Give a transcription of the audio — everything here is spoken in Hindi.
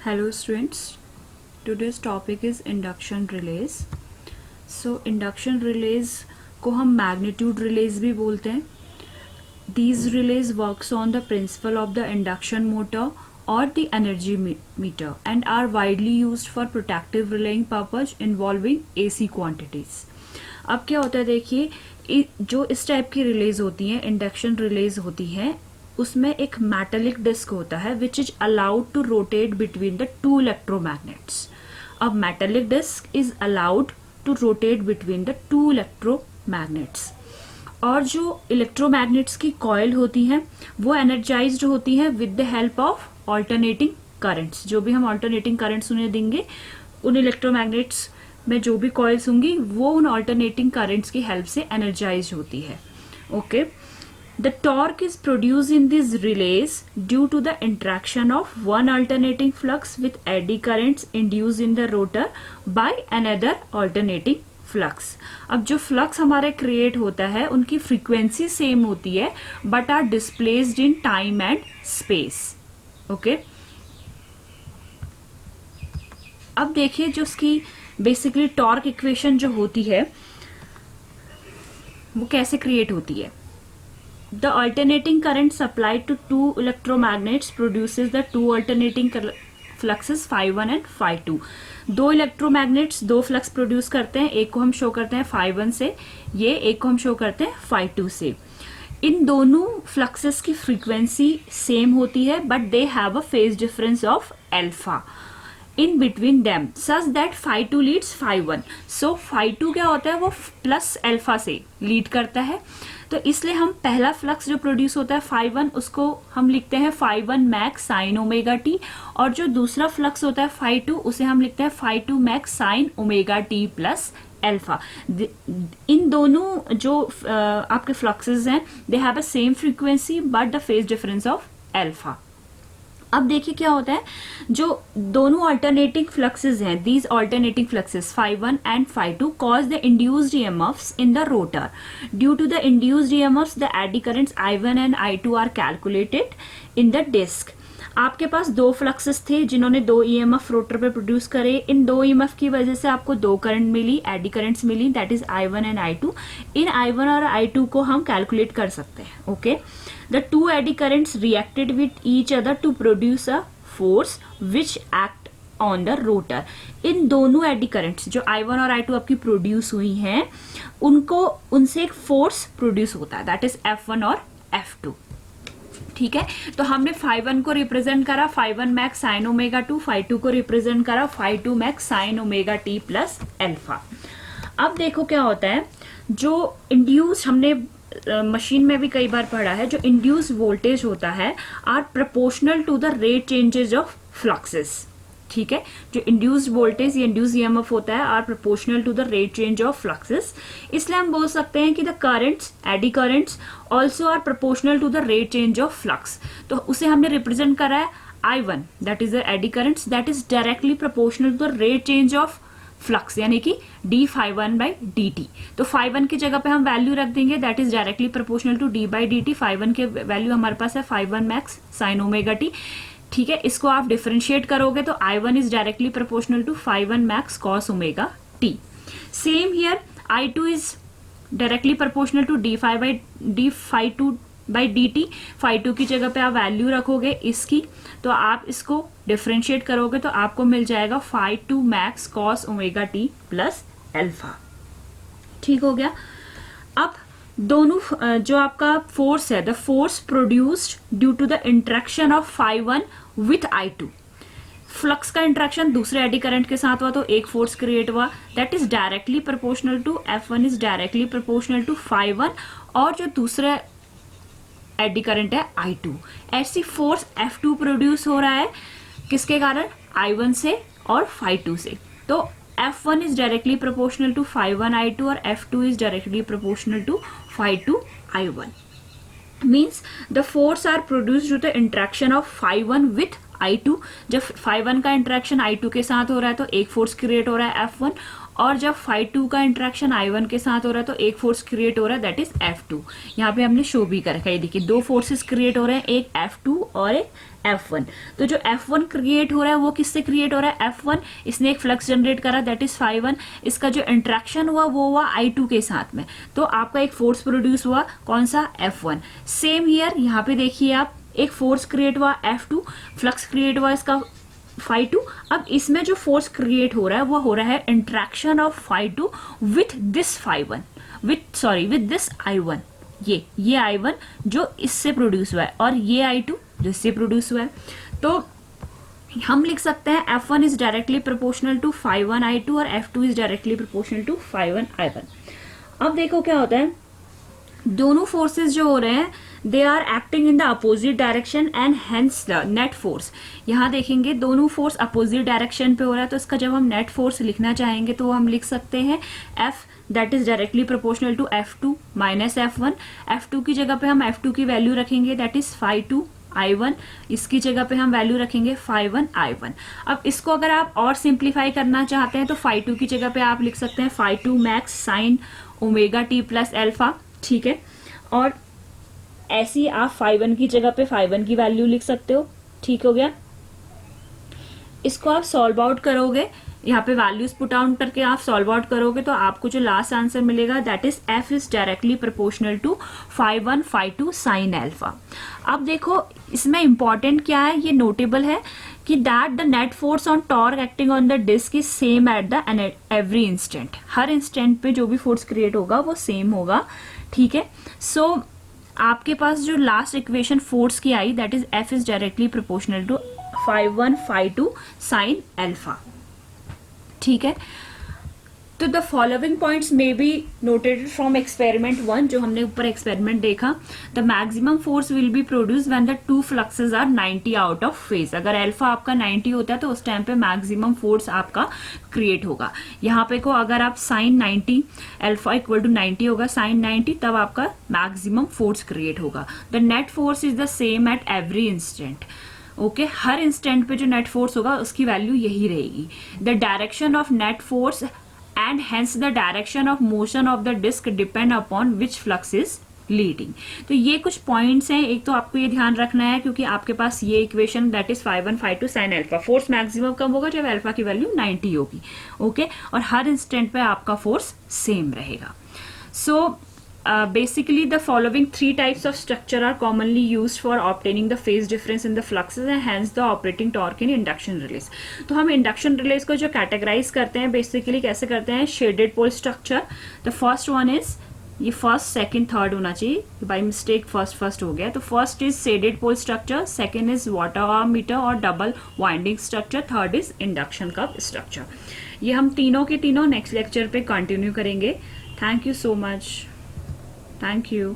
Hello students, today's topic is induction relays. So induction relays को हम magnitude relays भी बोलते हैं. These relays works on the principle of the induction motor or the energy meter and are widely used for protective relaying purpose involving AC quantities. अब क्या होता है देखिए, जो इस टाइप की रिलेज होती हैं, इंडक्शन रिलेज होती हैं, उसमें एक मेटेलिक डिस्क होता है which is allowed to rotate between the two electromagnets. अब metallic disc is allowed to rotate between the two electromagnets. और जो इलेक्ट्रोमैग्नेट्स की कॉइल होती हैं वो एनर्जाइज्ड होती हैं with the help of alternating currents. जो भी हम ऑल्टरनेटिंग करंट्स उन्हें देंगे, उन इलेक्ट्रोमैग्नेट्स में जो भी कॉइल्स होंगी वो उन ऑल्टरनेटिंग करंट्स की हेल्प से एनर्जाइज होती है. Okay, the torque is produce in this relays due to the interaction of one alternating flux with eddy currents induce in the rotor by another alternating flux. अब जो फ्लक्स हमारे क्रिएट होता है उनकी फ्रीक्वेंसी सेम होती है but are displaced in time and space. Okay, अब देखिए जो उसकी बेसिकली टॉर्क इक्वेशन जो होती है वो कैसे क्रिएट होती है. The alternating current supplied to two electromagnets produces the two alternating fluxes φ1 and φ2. दो इलेक्ट्रोमैग्नेट्स दो फ्लक्स प्रोड्यूस करते हैं, एक को हम शो करते हैं φ1 से, ये एक को हम शो करते हैं φ2 से. इन दोनों फ्लक्सेस की फ्रीक्वेंसी सेम होती है but they have a phase difference of alpha in between them such that φ2 leads φ1. So φ2 क्या होता है, वो प्लस अल्फा से लीड करता है. तो इसलिए हम पहला फ्लक्स जो प्रोड्यूस होता है φ1 उसको हम लिखते हैं φ1 मैक्स साइन ओमेगा टी, और जो दूसरा फ्लक्स होता है φ2 उसे हम लिखते हैं φ2 max sine omega t plus alpha. इन दोनों जो आपके फ्लक्सेस हैं they have a same frequency but the phase difference of alpha. अब देखिए क्या होता है, जो दोनों अल्टरनेटिंग फ्लक्सेस हैं, these alternating fluxes φ1 and φ2 cause the induced EMFs in the rotor. Due to the induced EMFs the eddy currents I1 and I2 are calculated in the disc. आपके पास दो फ्लक्सेस थे जिन्होंने दो ईएमएफ रोटर पे प्रोड्यूस करे. इन दो ईएमएफ की वजह से आपको दो करंट मिली, एडी करंट्स मिली, that is I1 and I2. इन I1 और I2 को हम कैलकुलेट कर सकते हैं. Okay, the two eddy currents reacted with each other to produce a force which act on the rotor. इन दोनों एडी करंट्स जो I1 और I2 आपकी प्रोड्यूस हुई हैं उनसे एक फोर्स प्रोड्यूस होता है, दैट इज F1 और F2. ठीक है, तो हमने φ1 को रिप्रेजेंट करा φ1 मैक्स साइन ओमेगा 2, φ2 को रिप्रेजेंट करा φ2 max sine omega t plus alpha. अब देखो क्या होता है, जो इंड्यूस हमने मशीन में भी कई बार पढ़ा है, जो इंड्यूस वोल्टेज होता है are proportional to the rate changes of fluxes. ठीक है, जो इंड्यूस्ड वोल्टेज या इंड्यूस ईएमएफ होता है are proportional to the rate change of fluxes. इसलिए हम बोल सकते हैं कि the currents, eddy currents also are proportional to the rate change of flux. तो उसे हमने रिप्रेजेंट करा है I1, that is the eddy currents, that is directly proportional to the rate change of flux, यानी कि d∅1/dt. तो φ1 की जगह पे हम वैल्यू रख देंगे, that is directly proportional to d/dt. φ1 के वैल्यू हमारे पास है φ1 मैक्स साइन ओमेगा टी. ठीक है, इसको आप डिफरेंशिएट करोगे तो I1 is directly proportional to φ1 max cos omega t. Same here I2 is directly proportional to d∅2/dt. φ2 की जगह पे आप वैल्यू रखोगे इसकी, तो आप इसको डिफरेंशिएट करोगे तो आपको मिल जाएगा φ2 max cos omega t plus alpha. ठीक हो गया. अब दोनों जो आपका फोर्स है, the force produced due to the interaction of φ1 with I2. Flux का इंट्रैक्शन दूसरे एडी करंट के साथ हुआ तो एक फोर्स क्रिएट हुआ, that is directly proportional to F1 is directly proportional to φ1, और जो दूसरा एडी करंट है I2. ऐसी फोर्स F2 प्रोड्यूस हो रहा है किसके कारण, I1 से और φ2 से. तो F1 is directly proportional to φ1 I2 और F2 is directly proportional to φ2 I1. Means the force are produced to the interaction of φ1 with I2. जब φ1 का इंट्रैक्शन I2 के साथ हो रहा है तो एक फोर्स क्रिएट हो रहा है F1, और जब phi2 का इंटरेक्शन I1 के साथ हो रहा है तो एक फोर्स क्रिएट हो रहा है, दैट इज F2। यहाँ पे हमने शो भी कर रखा है, ये देखिए दो फोर्सेस क्रिएट हो रहे हैं, एक F2 और एक F1। तो जो F1 क्रिएट हो रहा है वो किससे क्रिएट हो रहा है, F1, इसने एक फ्लक्स जनरेट करा दैट इज phi1। इसका जो इंट्रैक्शन हुआ वो हुआ I2 के साथ में, तो आपका एक फोर्स प्रोड्यूस हुआ, कौन सा, F1। सेम हियर, यहाँ पे देखिए आप, एक फोर्स क्रिएट हुआ F2, फ्लक्स क्रिएट हुआ इसका phi2। अब इसमें जो फोर्स क्रिएट हो रहा है वो हो रहा है interaction of phi2 with this phi1, with this I1। ये I1 जो इससे प्रोड्यूस हुआ है और ये I2 जो इससे प्रोड्यूस हुआ है। तो हम लिख सकते हैं F1 is directly proportional to phi1 I2 और F2 is directly proportional to phi1 I1। अब देखो क्या होता है, दोनों फोर्सेस जो हो रहे हैं they are acting in the opposite direction and hence the net force. यहाँ देखेंगे दोनों फोर्स अपोजिट डायरेक्शन पे हो रहा है, तो इसका जब हम नेट फोर्स लिखना चाहेंगे तो हम लिख सकते हैं F that is directly proportional to F2 minus F1। F2 की जगह पे हम F2 की वैल्यू रखेंगे दैट इज phi2 I1, इसकी जगह पे हम वैल्यू रखेंगे phi1 I1। अब इसको अगर आप और सिंप्लीफाई करना चाहते हैं तो phi2 की जगह पे आप लिख सकते हैं phi2 max sine omega t plus alpha, ठीक है। और ऐसी आप phi1 की जगह पे phi1 की वैल्यू लिख सकते हो, ठीक हो गया। इसको आप सॉल्व आउट करोगे, यहाँ पे वैल्यूज पुट आउट करके आप सॉल्व आउट करोगे तो आपको जो लास्ट आंसर मिलेगा that is F is directly proportional to phi1 phi2 sine alpha. अब देखो इसमें इंपॉर्टेंट क्या है, ये नोटेबल है कि that the net force on torque acting on the disc is same at the every instant. हर इंस्टेंट पे जो भी फोर्स क्रिएट होगा वो सेम होगा, ठीक है। सो आपके पास जो लास्ट इक्वेशन फोर्स की आई that is F is directly proportional to phi1 phi2 sine alpha, ठीक है। तो the following points may be noted from experiment 1, जो हमने ऊपर एक्सपेरिमेंट देखा। The maximum force will be produce when the two fluxes are 90 out of phase. अगर अल्फा आपका 90 होता है तो उस टाइम पे मैक्सिमम फोर्स आपका क्रिएट होगा। यहाँ पे को अगर आप साइन 90 अल्फा इक्वल टू 90 होगा साइन 90, तब आपका मैक्सिमम फोर्स क्रिएट होगा। The net force is the same at every instant, okay हर इंस्टेंट पे जो नेट फोर्स होगा उसकी वैल्यू यही रहेगी। The direction of net force and hence the direction of motion of the disc depend upon which flux is leading. तो ये कुछ पॉइंट्स हैं, एक तो आपको ये ध्यान रखना है क्योंकि आपके पास ये equation that is phi1 phi2 sine alpha, force maximum कब होगा जब अल्फा की वैल्यू 90 होगी, ओके और हर इंस्टेंट पे आपका फोर्स सेम रहेगा। सो basically the following three types of structure are commonly used for obtaining the phase difference in the fluxes and hence the operating torque in induction relays। तो हम इंडक्शन रिलेज को जो कैटेगराइज करते हैं बेसिकली कैसे करते हैं, shaded pole structure. The first one is, ये फर्स्ट सेकंड थर्ड होना चाहिए, बाय मिस्टेक फर्स्ट हो गया। तो first is shaded pole structure, second is water meter और double winding structure, third is induction cup structure. ये हम तीनों के तीनों नेक्स्ट लेक्चर पे कंटिन्यू करेंगे। Thank you so much, thank you.